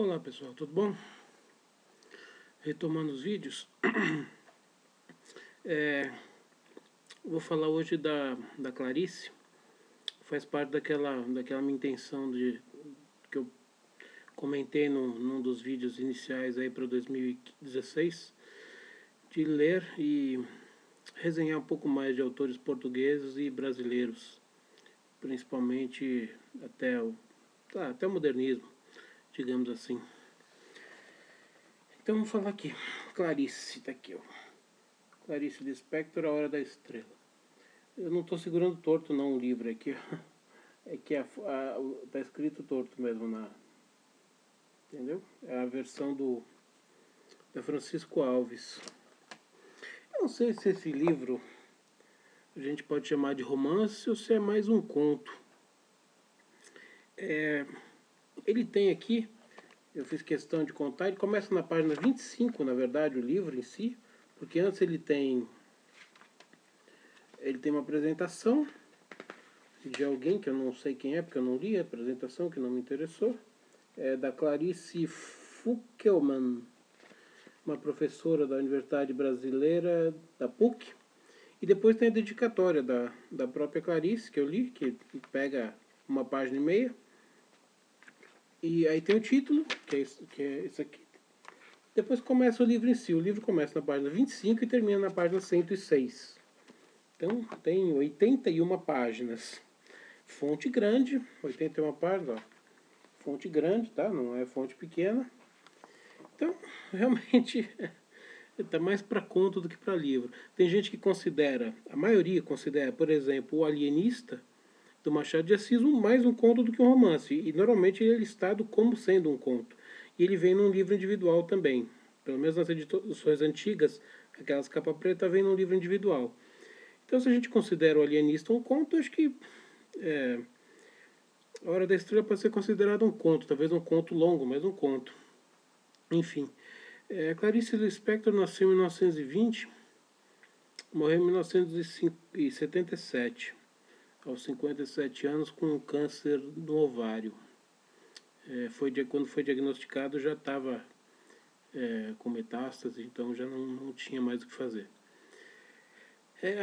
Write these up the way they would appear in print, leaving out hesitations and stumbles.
Olá pessoal, tudo bom? Retomando os vídeos, vou falar hoje da Clarice. Faz parte daquela minha intenção que eu comentei num dos vídeos iniciais aí para 2016, de ler e resenhar um pouco mais de autores portugueses e brasileiros, principalmente até o modernismo, digamos assim. Então vamos falar aqui. Clarice, tá aqui, ó. Clarice Lispector, A Hora da Estrela. Eu não estou segurando torto não o livro aqui. É que tá escrito torto mesmo entendeu? É a versão da Francisco Alves. Eu não sei se esse livro a gente pode chamar de romance ou se é mais um conto. Ele tem aqui, eu fiz questão de contar, ele começa na página 25, na verdade, o livro em si, porque antes ele tem uma apresentação de alguém que eu não sei quem é, porque eu não li a apresentação, que não me interessou. É da Clarice Fuckelman, uma professora da Universidade Brasileira, da PUC. E depois tem a dedicatória da própria Clarice, que eu li, que pega uma página e meia. E aí tem o título, que é esse aqui. Depois começa o livro em si. O livro começa na página 25 e termina na página 106. Então tem 81 páginas. Fonte grande, 81 páginas, ó. Fonte grande, tá? Não é fonte pequena. Então, realmente, está mais para conto do que para livro. Tem gente que considera, a maioria considera, por exemplo, O Alienista, do Machado de Assis, mais um conto do que um romance. E normalmente ele é listado como sendo um conto. E ele vem num livro individual também. Pelo menos nas edições antigas, aquelas capa preta, vem num livro individual. Então, se a gente considera O Alienista um conto, acho que A Hora da Estrela pode ser considerado um conto. Talvez um conto longo, mas um conto. Enfim. Clarice Lispector nasceu em 1920, morreu em 1977, aos 57 anos, com um câncer no ovário. Quando foi diagnosticado já estava com metástase, então já não tinha mais o que fazer.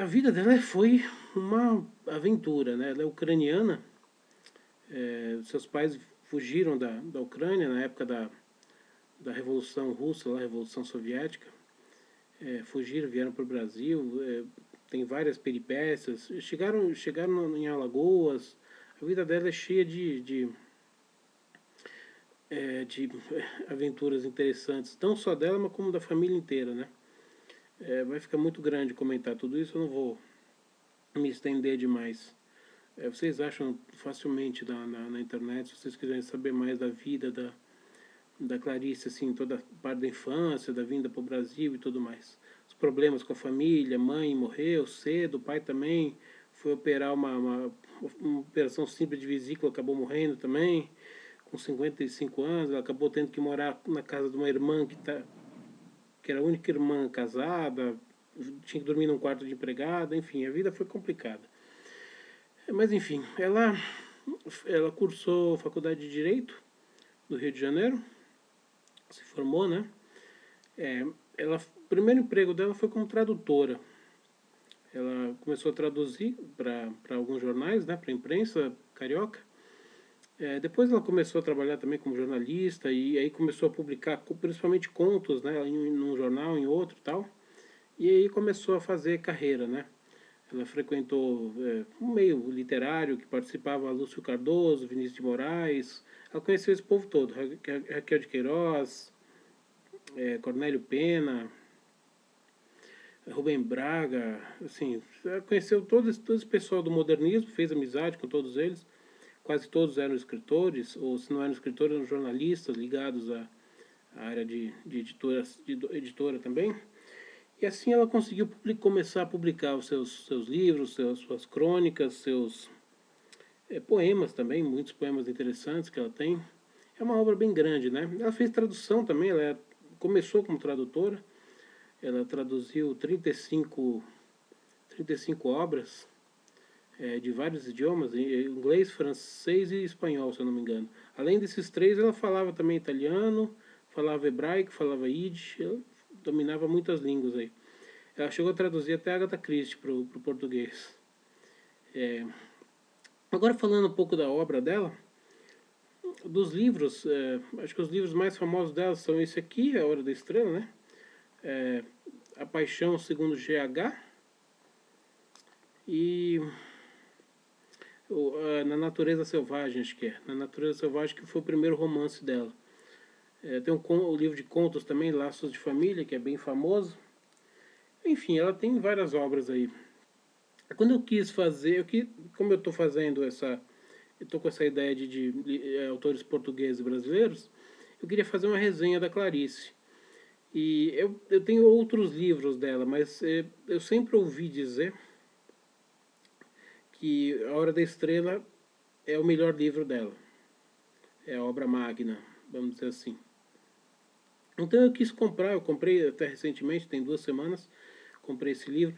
A vida dela foi uma aventura, né? Ela é ucraniana, seus pais fugiram da Ucrânia na época da Revolução Russa, a Revolução Soviética. Fugiram, vieram para o Brasil, tem várias peripécias, chegaram em Alagoas. A vida dela é cheia de aventuras interessantes, não só dela, mas como da família inteira, né? Vai ficar muito grande comentar tudo isso, eu não vou me estender demais. Vocês acham facilmente na internet, se vocês quiserem saber mais da vida da Clarice, assim, toda a parte da infância, da vinda para o Brasil e tudo mais. Os problemas com a família, mãe morreu cedo, o pai também foi operar uma operação simples de vesícula, acabou morrendo também, com 55 anos, ela acabou tendo que morar na casa de uma irmã que era a única irmã casada, tinha que dormir num quarto de empregada, enfim, a vida foi complicada. Mas enfim, ela cursou faculdade de Direito do Rio de Janeiro, se formou, né? O primeiro emprego dela foi como tradutora. Ela começou a traduzir para alguns jornais, né, para a imprensa carioca. Depois ela começou a trabalhar também como jornalista e aí começou a publicar principalmente contos, né, num jornal, em outro, tal. E aí começou a fazer carreira, né? Ela frequentou um meio literário que participava Lúcio Cardoso, Vinícius de Moraes. Ela conheceu esse povo todo, Raquel de Queiroz, Cornélio Pena, Rubem Braga, assim, conheceu todo esse pessoal do modernismo, fez amizade com todos eles. Quase todos eram escritores, ou se não eram escritores, eram jornalistas ligados à área de editora também. E assim ela conseguiu começar a publicar os seus livros, suas crônicas, seus poemas também, muitos poemas interessantes que ela tem. É uma obra bem grande, né? Ela fez tradução também, ela começou como tradutora. Ela traduziu 35 obras. de vários idiomas, inglês, francês e espanhol, se eu não me engano. Além desses três, ela falava também italiano, falava hebraico, falava yiddish, ela dominava muitas línguas aí. Ela chegou a traduzir até Agatha Christie para o português. Agora falando um pouco da obra dela, dos livros, acho que os livros mais famosos dela são esse aqui, A Hora da Estrela, né? A Paixão segundo GH e Na Natureza Selvagem, acho que é. Na Natureza Selvagem, que foi o primeiro romance dela. Tem o livro de contos também, Laços de Família, que é bem famoso. Enfim, ela tem várias obras aí. Quando eu quis fazer, como eu estou fazendo essa... Eu estou com essa ideia de autores portugueses e brasileiros, eu queria fazer uma resenha da Clarice. E eu tenho outros livros dela, mas eu sempre ouvi dizer que A Hora da Estrela é o melhor livro dela. É a obra magna, vamos dizer assim. Então eu quis comprar, eu comprei até recentemente, tem 2 semanas, comprei esse livro.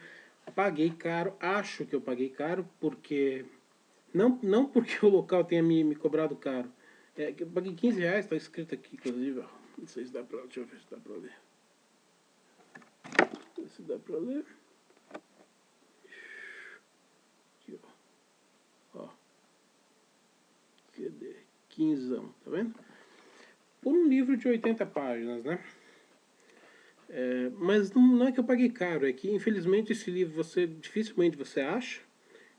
Paguei caro, acho que eu paguei caro, porque... Não porque o local tenha me cobrado caro. Eu paguei R$ 15, está escrito aqui, inclusive, ó. Não sei se dá pra... Deixa eu ver se dá pra ler. Se dá pra ler. Aqui, ó. Cadê? 15, tá vendo? Por um livro de 80 páginas, né? Mas não é que eu paguei caro, é que infelizmente esse livro dificilmente você acha.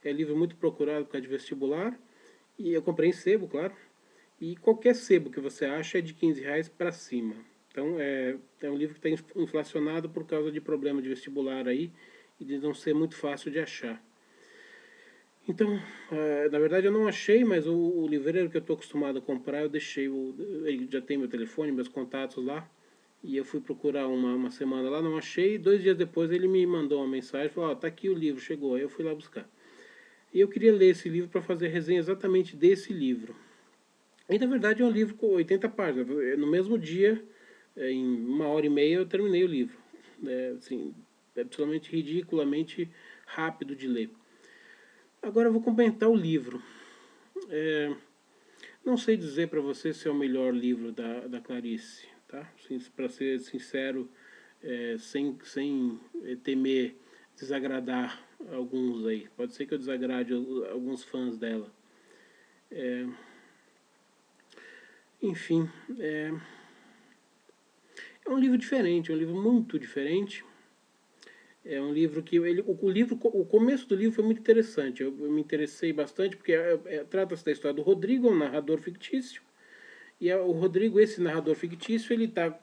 É livro muito procurado por causa de vestibular. E eu comprei em sebo, claro. E qualquer sebo que você acha é de R$ 15 para cima. Então é um livro que está inflacionado por causa de problema de vestibular aí e de não ser muito fácil de achar. Então, na verdade eu não achei, mas o livreiro que eu estou acostumado a comprar, eu deixei, ele já tem meu telefone, meus contatos lá, e eu fui procurar uma semana lá, não achei, 2 dias depois ele me mandou uma mensagem, falou, tá aqui o livro, chegou, aí eu fui lá buscar. E eu queria ler esse livro para fazer resenha exatamente desse livro. E na verdade é um livro com 80 páginas, no mesmo dia, em 1h30 eu terminei o livro. Assim, absolutamente ridiculamente rápido de ler. Agora eu vou comentar o livro. Não sei dizer para você se é o melhor livro da Clarice, tá? Para ser sincero, sem temer desagradar alguns aí. Pode ser que eu desagrade alguns fãs dela. Enfim, é um livro diferente, é um livro muito diferente. É um livro que o começo do livro foi muito interessante. Eu me interessei bastante porque trata-se da história do Rodrigo, um narrador fictício. E o Rodrigo, esse narrador fictício, ele está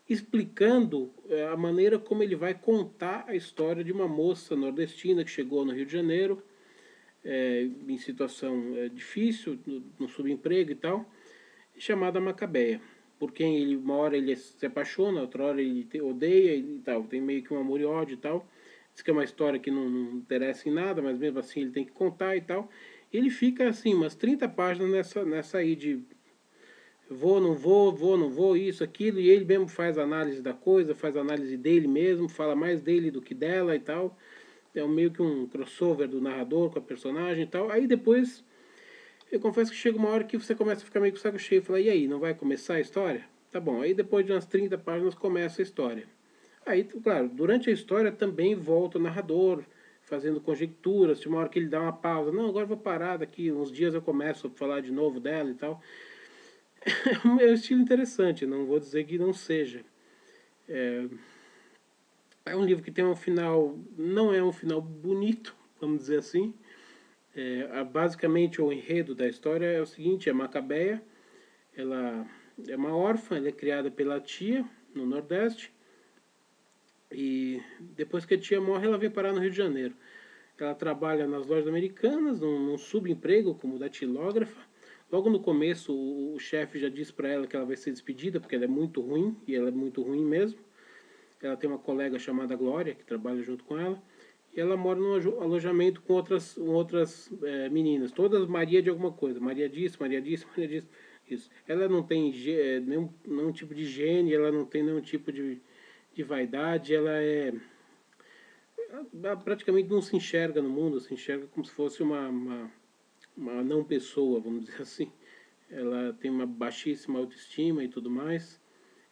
explicando a maneira como ele vai contar a história de uma moça nordestina que chegou no Rio de Janeiro, em situação difícil, no subemprego e tal, chamada Macabeia, por quem ele, uma hora ele se apaixona, outra hora ele odeia e tal, tem meio que um amor e ódio e tal. Diz que é uma história que não interessa em nada, mas mesmo assim ele tem que contar e tal. Ele fica assim, umas 30 páginas nessa aí de vou, não vou, isso, aquilo, e ele mesmo faz análise da coisa, faz análise dele mesmo, fala mais dele do que dela e tal. É meio que um crossover do narrador com a personagem e tal. Aí depois eu confesso que chega uma hora que você começa a ficar meio com o saco cheio e fala, e aí, não vai começar a história? Tá bom, aí depois de umas 30 páginas começa a história. Aí, claro, durante a história também volta o narrador, fazendo conjecturas, de uma hora que ele dá uma pausa, não, agora eu vou parar daqui, uns dias eu começo a falar de novo dela e tal. É um estilo interessante, não vou dizer que não seja. É um livro que tem um final, não é um final bonito, vamos dizer assim. Basicamente o enredo da história é o seguinte, a Macabeia, ela é uma órfã, ela é criada pela tia no Nordeste e depois que a tia morre ela vem parar no Rio de Janeiro. Ela trabalha nas lojas americanas, num subemprego como datilógrafa. Logo no começo o chefe já diz para ela que ela vai ser despedida porque ela é muito ruim, e ela é muito ruim mesmo. Ela tem uma colega chamada Glória que trabalha junto com ela. E ela mora num alojamento com outras meninas, todas Maria de alguma coisa. Maria disso, Maria disso, Maria disso. Isso. Ela não tem nenhum tipo de higiene, ela não tem nenhum tipo de vaidade, ela ela praticamente não se enxerga no mundo, se enxerga como se fosse uma não pessoa, vamos dizer assim. Ela tem uma baixíssima autoestima e tudo mais,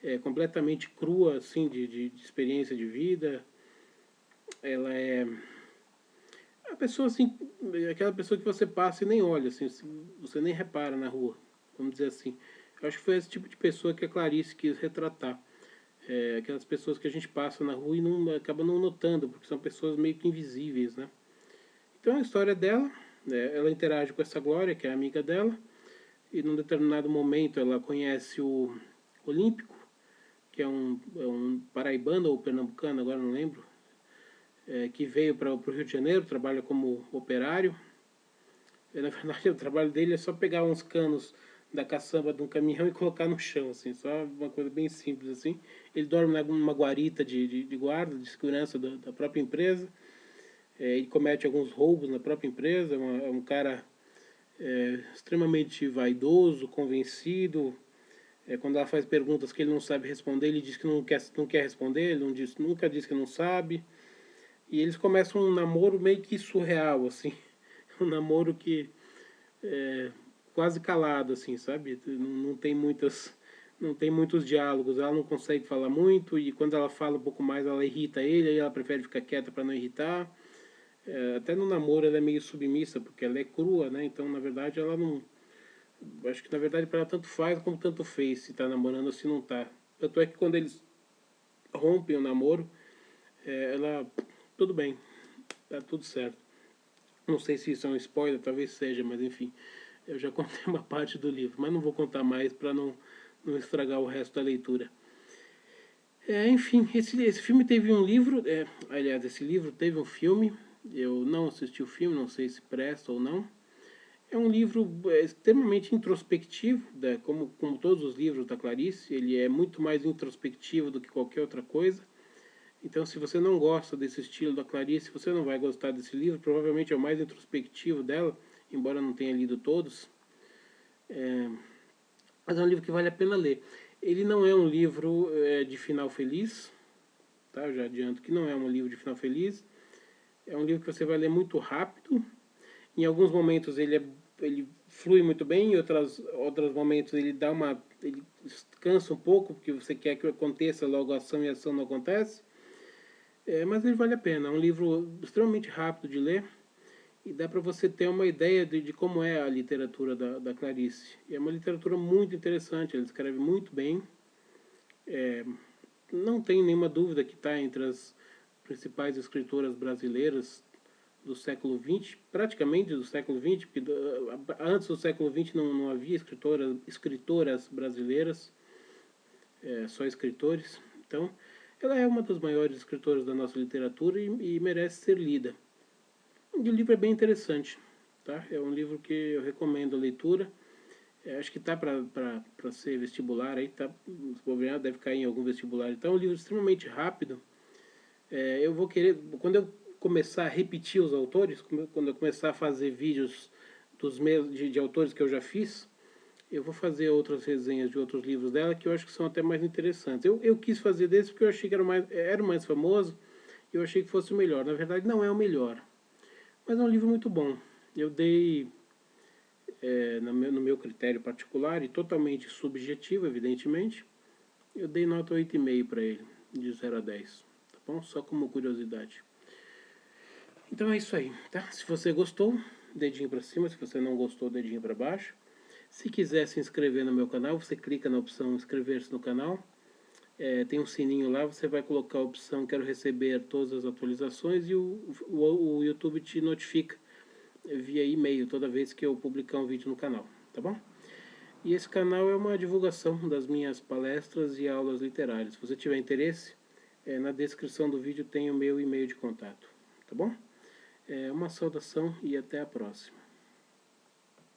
é completamente crua, assim, de experiência de vida. Ela é a pessoa, assim, aquela pessoa que você passa e nem olha, assim, você nem repara na rua, vamos dizer assim. Eu acho que foi esse tipo de pessoa que a Clarice quis retratar. Aquelas pessoas que a gente passa na rua e não acaba não notando, porque são pessoas meio que invisíveis, né? Então a história dela, ela interage com essa Glória, que é amiga dela, e num determinado momento ela conhece o Olímpico, que é um paraibano ou pernambucano, agora não lembro, que veio para o Rio de Janeiro, trabalha como operário. Na verdade, o trabalho dele é só pegar uns canos da caçamba de um caminhão e colocar no chão, assim, só uma coisa bem simples, assim. Ele dorme numa guarita de guarda, de segurança da própria empresa. Ele comete alguns roubos na própria empresa. É um cara extremamente vaidoso, convencido. Quando ela faz perguntas que ele não sabe responder, ele diz que não quer responder, ele nunca diz que não sabe. E eles começam um namoro meio que surreal, assim. Um namoro que quase calado, assim, sabe? Não tem muitos diálogos, ela não consegue falar muito e quando ela fala um pouco mais ela irrita ele, aí ela prefere ficar quieta para não irritar. Até no namoro ela é meio submissa porque ela é crua, né? Então na verdade ela não, acho que na verdade para ela tanto faz como tanto fez se tá namorando ou se não tá. Tanto é que quando eles rompem o namoro, ela, tudo bem, tá tudo certo. Não sei se isso é um spoiler, talvez seja, mas enfim. Eu já contei uma parte do livro, mas não vou contar mais para não estragar o resto da leitura. Enfim, esse filme teve um livro, aliás, esse livro teve um filme. Eu não assisti o filme, não sei se presta ou não. É um livro extremamente introspectivo, né, como todos os livros da Clarice. Ele é muito mais introspectivo do que qualquer outra coisa. Então, se você não gosta desse estilo da Clarice, você não vai gostar desse livro. Provavelmente é o mais introspectivo dela, embora eu não tenha lido todos. Mas é um livro que vale a pena ler. Ele não é um livro de final feliz, tá? Eu já adianto que não é um livro de final feliz. É um livro que você vai ler muito rápido. Em alguns momentos ele flui muito bem, em outros momentos ele cansa um pouco, porque você quer que aconteça logo a ação e a ação não acontece. Mas ele vale a pena. É um livro extremamente rápido de ler e dá para você ter uma ideia de como é a literatura da Clarice. E é uma literatura muito interessante, ela escreve muito bem. Não tem nenhuma dúvida que está entre as principais escritoras brasileiras do século XX, praticamente do século XX, porque antes do século XX não havia escritoras brasileiras, só escritores. Então, ela é uma das maiores escritoras da nossa literatura e merece ser lida. E o livro é bem interessante, tá? É um livro que eu recomendo a leitura. Acho que tá para ser vestibular aí, tá, se bobear, deve cair em algum vestibular. Então é um livro extremamente rápido. Eu vou querer, quando eu começar a repetir os autores, quando eu começar a fazer vídeos de autores que eu já fiz, eu vou fazer outras resenhas de outros livros dela que eu acho que são até mais interessantes. Eu quis fazer desse porque eu achei que era o mais famoso e eu achei que fosse o melhor. Na verdade, não é o melhor, mas é um livro muito bom. Eu dei, no meu critério particular e totalmente subjetivo, evidentemente, eu dei nota 8,5 para ele, de 0 a 10. Tá bom? Só como curiosidade. Então é isso aí, tá? Se você gostou, dedinho para cima. Se você não gostou, dedinho para baixo. Se quiser se inscrever no meu canal, você clica na opção inscrever-se no canal. Tem um sininho lá, você vai colocar a opção quero receber todas as atualizações e o YouTube te notifica via e-mail toda vez que eu publicar um vídeo no canal, tá bom? E esse canal é uma divulgação das minhas palestras e aulas literárias. Se você tiver interesse, na descrição do vídeo tem o meu e-mail de contato, tá bom? Uma saudação e até a próxima.